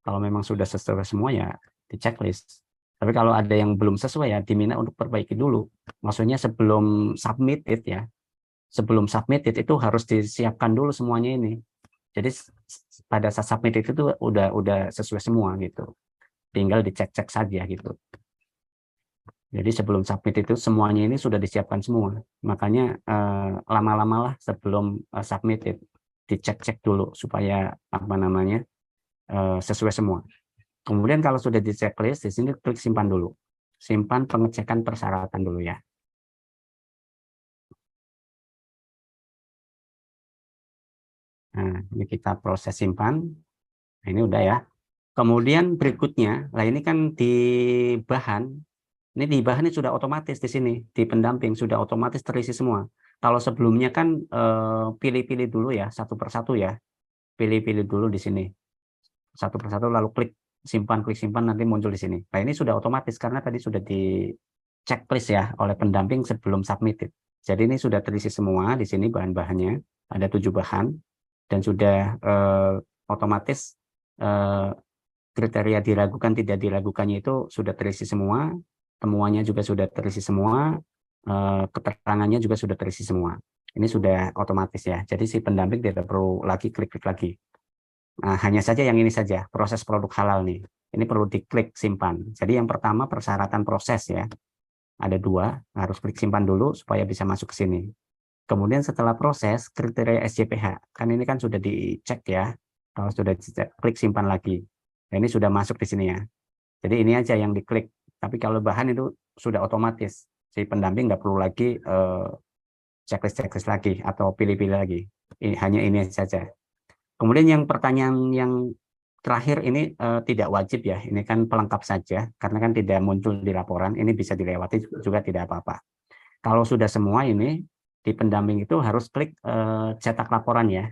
Kalau memang sudah sesuai semua ya di checklist. Tapi kalau ada yang belum sesuai ya diminta untuk perbaiki dulu. Maksudnya sebelum submitted ya. Sebelum submitted itu harus disiapkan dulu semuanya ini. Jadi pada saat submitted itu udah sesuai semua gitu. Tinggal dicek-cek saja gitu. Jadi sebelum submit itu semuanya ini sudah disiapkan semua. Makanya lama-lamalah sebelum submitted dicek-cek dulu supaya sesuai semua. Kemudian kalau sudah di checklist, di sini klik simpan dulu. Simpan pengecekan persyaratan dulu ya. Nah, ini kita proses simpan. Nah, ini udah ya. Kemudian berikutnya, lah ini kan di bahan. Ini di bahan ini sudah otomatis di sini. Di pendamping sudah otomatis terisi semua. Kalau sebelumnya kan pilih-pilih dulu ya, satu persatu ya. Pilih-pilih dulu di sini. Satu persatu lalu klik simpan nanti muncul di sini. Nah, ini sudah otomatis karena tadi sudah di checklist ya oleh pendamping sebelum submitted. Jadi ini sudah terisi semua di sini bahan-bahannya, ada 7 bahan dan sudah otomatis kriteria diragukan tidak diragukannya itu sudah terisi semua, temuannya juga sudah terisi semua, keterangannya juga sudah terisi semua. Ini sudah otomatis ya. Jadi si pendamping tidak perlu lagi klik-klik lagi. Nah, hanya saja yang ini saja, proses produk halal nih. Ini perlu diklik simpan. Jadi yang pertama persyaratan proses ya. Ada 2, harus klik simpan dulu supaya bisa masuk ke sini. Kemudian setelah proses, kriteria SJPH. Kan ini kan sudah dicek ya. Kalau sudah dicek, klik simpan lagi. Nah, ini sudah masuk di sini ya. Jadi ini aja yang diklik. Tapi kalau bahan itu sudah otomatis. Si pendamping nggak perlu lagi checklist lagi atau pilih-pilih lagi. Hanya ini saja. Kemudian yang pertanyaan yang terakhir ini tidak wajib ya, ini kan pelengkap saja, karena kan tidak muncul di laporan, ini bisa dilewati juga tidak apa-apa. Kalau sudah semua ini, di pendamping itu harus klik cetak laporan ya.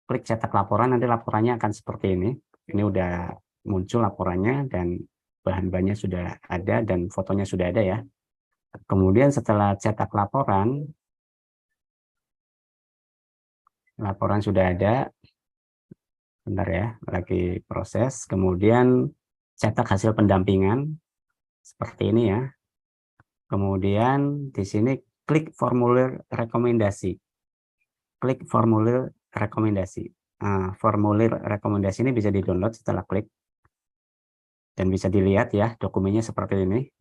Klik cetak laporan, nanti laporannya akan seperti ini udah muncul laporannya, dan bahan-bahannya sudah ada, dan fotonya sudah ada ya. Kemudian setelah cetak laporan sudah ada, bentar ya, lagi proses. Kemudian cetak hasil pendampingan seperti ini ya. Kemudian di sini klik formulir rekomendasi. Klik formulir rekomendasi. Nah, formulir rekomendasi ini bisa di-download setelah klik. Dan bisa dilihat ya, dokumennya seperti ini.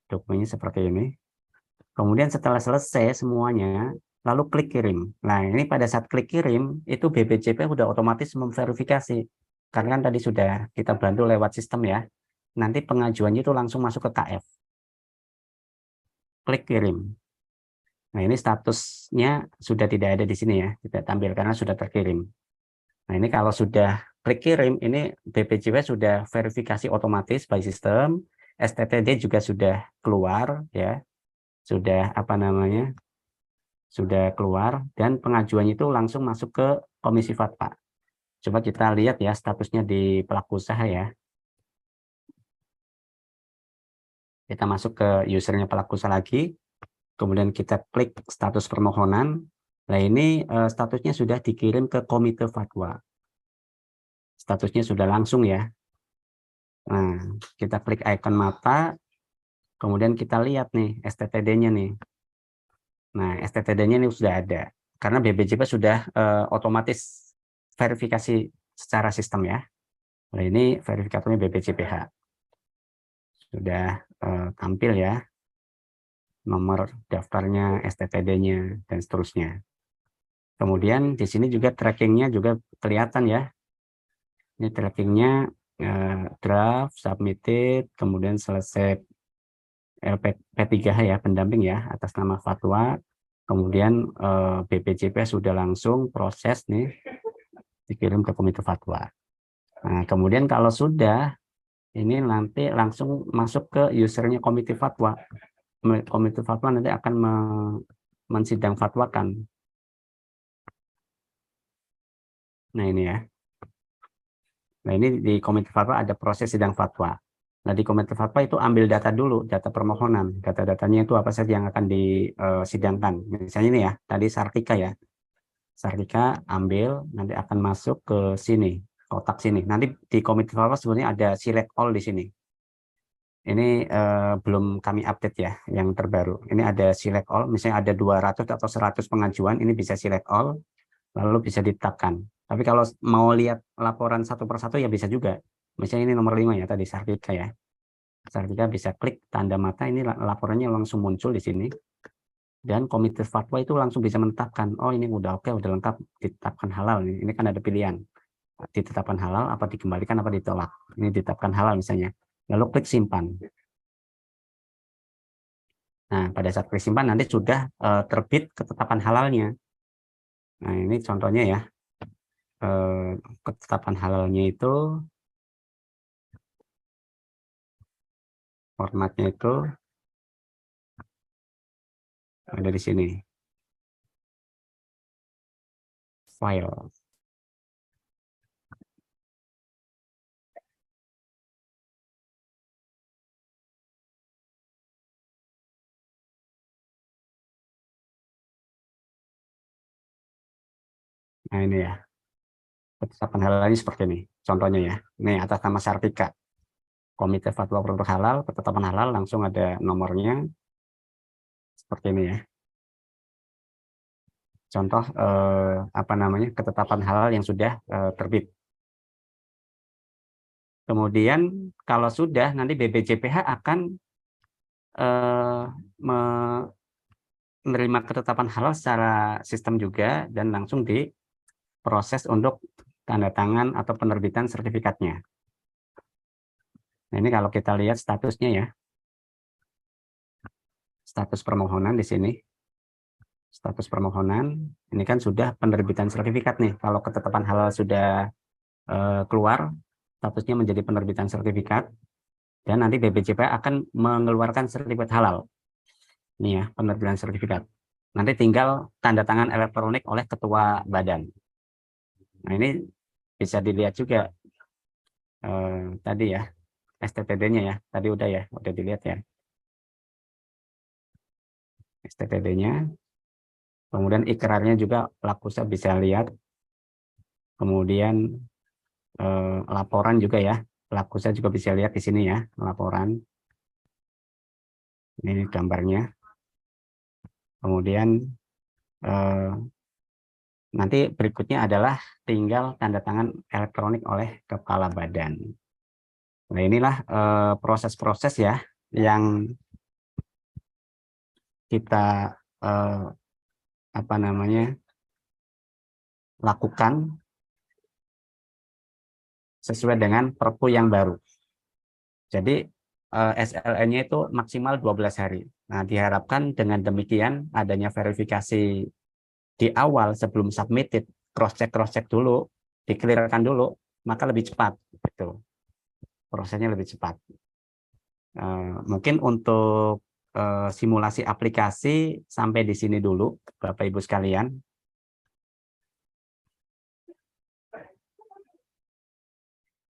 Dokumennya seperti ini. Kemudian setelah selesai semuanya, lalu klik kirim. Nah, ini pada saat klik kirim, itu BPJP sudah otomatis memverifikasi. Karena kan tadi sudah kita bantu lewat sistem ya. nanti pengajuannya itu langsung masuk ke KF. Klik kirim. Nah, ini statusnya sudah tidak ada di sini ya, tidak tampil karena sudah terkirim. Nah, ini kalau sudah klik kirim, ini BPJP sudah verifikasi otomatis by system, STTD juga sudah keluar ya, sudah apa namanya, sudah keluar, dan pengajuannya itu langsung masuk ke Komisi Fatwa. Coba kita lihat ya statusnya di pelaku usaha ya. Kita masuk ke usernya pelaku usaha lagi, kemudian kita klik status permohonan. Nah, ini statusnya sudah dikirim ke Komite Fatwa. Statusnya sudah langsung ya. Nah, kita klik icon mata, kemudian kita lihat nih STTD-nya nih. Nah, STTD-nya ini sudah ada. Karena BPJP sudah otomatis verifikasi secara sistem ya. Nah, ini verifikatornya BPJPH. Sudah tampil ya. Nomor daftarnya, STTD-nya, dan seterusnya. Kemudian di sini juga trackingnya juga kelihatan ya. Ini trackingnya draft, submitted, kemudian selesai LP3H ya, pendamping ya, atas nama Fatwa. Kemudian BPJP sudah langsung proses nih, dikirim ke Komite Fatwa. Nah, kemudian kalau sudah, ini nanti langsung masuk ke usernya Komite Fatwa. Komite Fatwa nanti akan mensidang fatwakan. Nah, ini ya. Nah, ini di Komite Fatwa ada proses sidang fatwa. Nah, di Komite Fatwa itu ambil data dulu, data permohonan. Data-datanya itu apa saja yang akan disidangkan. Misalnya ini ya, tadi Sartika ya. Sartika ambil, nanti akan masuk ke sini, kotak sini. Nanti di Komite Fatwa sebenarnya ada select all di sini. Ini belum kami update ya, yang terbaru. Ini ada select all, misalnya ada 200 atau 100 pengajuan, ini bisa select all, lalu bisa ditetapkan. Tapi kalau mau lihat laporan satu persatu ya bisa juga. Misalnya ini nomor 5 ya tadi Sartika ya. Sartika bisa klik tanda mata, ini laporannya langsung muncul di sini. Dan Komite Fatwa itu langsung bisa menetapkan, oh ini udah oke, udah lengkap, ditetapkan halal. Ini kan ada pilihan, ditetapkan halal, apa dikembalikan, apa ditolak. Ini ditetapkan halal misalnya. Lalu klik simpan. Nah, pada saat klik simpan nanti sudah terbit ketetapan halalnya. Nah, ini contohnya ya. Ketetapan halalnya itu formatnya itu ada di sini, file. Nah, ini ya, ketetapan halalnya seperti ini. Contohnya ya, ini atas nama Sartika. Komite Fatwa Produk Halal, ketetapan halal, langsung ada nomornya, seperti ini ya. Contoh apa namanya, ketetapan halal yang sudah terbit. Kemudian kalau sudah, nanti BPJPH akan menerima ketetapan halal secara sistem juga dan langsung diproses untuk tanda tangan atau penerbitan sertifikatnya. Nah, ini kalau kita lihat statusnya ya, status permohonan di sini, status permohonan, ini kan sudah penerbitan sertifikat nih. Kalau ketetapan halal sudah keluar, statusnya menjadi penerbitan sertifikat, dan nanti BPJP akan mengeluarkan sertifikat halal. Ini ya, penerbitan sertifikat. Nanti tinggal tanda tangan elektronik oleh ketua badan. Nah, ini bisa dilihat juga tadi ya, STTD-nya ya, tadi udah dilihat ya, STTD-nya. Kemudian ikrarnya juga pelaku usaha bisa lihat. Kemudian laporan juga ya, pelaku usaha juga bisa lihat di sini ya, laporan. Ini gambarnya. Kemudian nanti berikutnya adalah tinggal tanda tangan elektronik oleh kepala badan. Nah, inilah proses-proses ya yang kita apa namanya lakukan sesuai dengan Perpu yang baru. Jadi SLN-nya itu maksimal 12 hari. Nah, diharapkan dengan demikian adanya verifikasi di awal sebelum submitted, cross-check dulu, dikelirkan dulu, maka lebih cepat. Gitu. Prosesnya lebih cepat. Mungkin untuk simulasi aplikasi sampai di sini dulu, Bapak Ibu sekalian.